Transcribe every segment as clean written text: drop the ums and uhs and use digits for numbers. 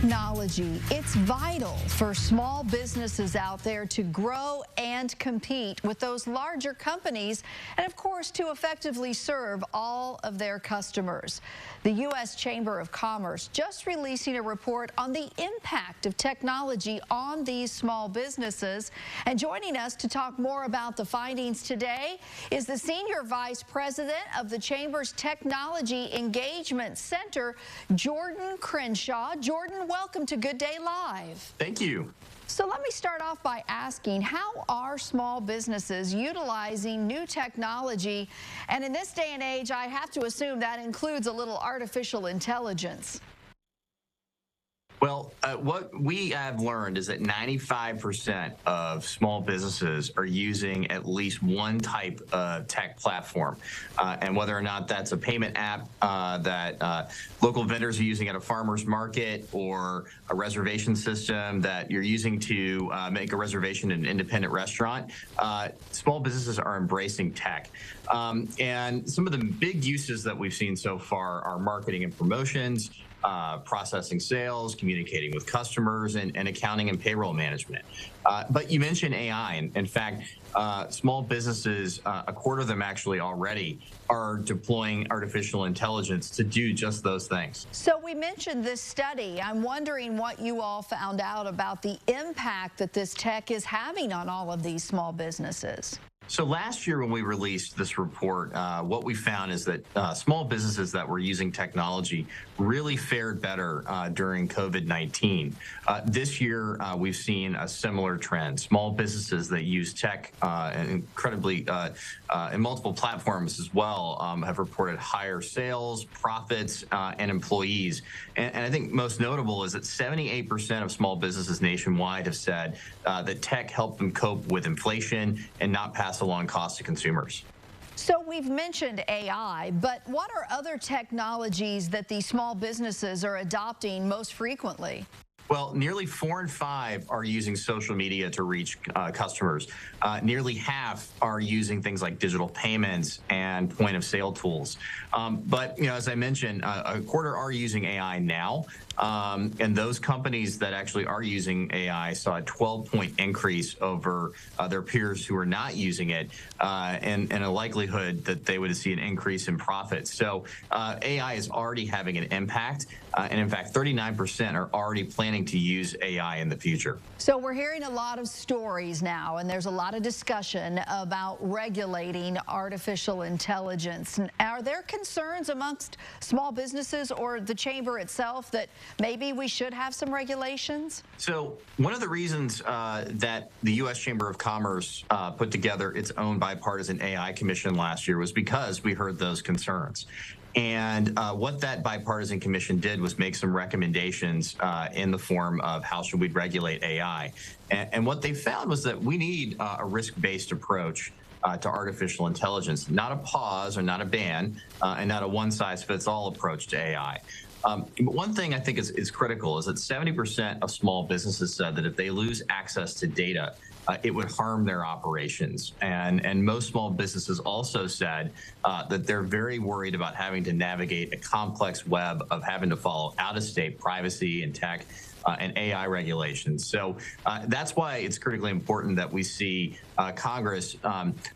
Technology, it's vital for small businesses out there to grow and compete with those larger companies and, of course, to effectively serve all of their customers. The U.S. Chamber of Commerce just releasing a report on the impact of technology on these small businesses. And joining us to talk more about the findings today is the Senior Vice President of the Chamber's Technology Engagement Center, Jordan Crenshaw. Jordan, welcome to Good Day Live. Thank you. So let me start off by asking, how are small businesses utilizing new technology? And in this day and age, I have to assume that includes a little artificial intelligence. Well, what we have learned is that 95% of small businesses are using at least one type of tech platform. And whether or not that's a payment app that local vendors are using at a farmer's market, or a reservation system that you're using to make a reservation in an independent restaurant, small businesses are embracing tech. And some of the big uses that we've seen so far are marketing and promotions, processing sales, communicating with customers, and accounting and payroll management. But you mentioned AI. In fact, small businesses, a quarter of them actually already, are deploying artificial intelligence to do just those things. So we mentioned this study. I'm wondering what you all found out about the impact that this tech is having on all of these small businesses. So last year when we released this report, what we found is that small businesses that were using technology really fared better during COVID-19. This year, we've seen a similar trend. Small businesses that use tech incredibly in multiple platforms as well have reported higher sales, profits, and employees. And I think most notable is that 78% of small businesses nationwide have said that tech helped them cope with inflation and not pass along costs to consumers. So we've mentioned AI, but what are other technologies that these small businesses are adopting most frequently? Well, nearly 4 in 5 are using social media to reach customers. Nearly half are using things like digital payments and point of sale tools. But, as I mentioned, a quarter are using AI now. And those companies that actually are using AI saw a 12-point increase over their peers who are not using it, and a likelihood that they would see an increase in profits. So AI is already having an impact. And in fact, 39% are already planning to use AI in the future. So we're hearing a lot of stories now, and there's a lot of discussion about regulating artificial intelligence. And are there concerns amongst small businesses or the chamber itself that maybe we should have some regulations? So one of the reasons that the U.S. Chamber of Commerce put together its own bipartisan AI commission last year was because we heard those concerns. And what that bipartisan commission did was make some recommendations in the form of how should we regulate AI. And what they found was that we need a risk-based approach to artificial intelligence, not a pause or not a ban, and not a one-size-fits-all approach to AI. But one thing I think is critical is that 70% of small businesses said that if they lose access to data, it would harm their operations. And most small businesses also said that they're very worried about having to navigate a complex web of having to follow out-of-state privacy and tech and AI regulations. So that's why it's critically important that we see Congress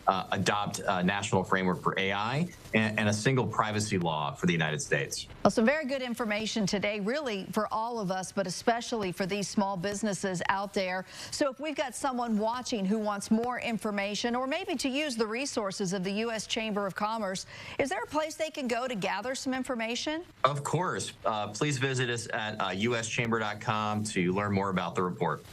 adopt a national framework for AI and a single privacy law for the United States. Well, some very good information today, really for all of us, but especially for these small businesses out there. So if we've got someone watching who wants more information, or maybe to use the resources of the U.S. Chamber of Commerce, is there a place they can go to gather some information? Of course. Please visit us at uschamber.com to learn more about the report.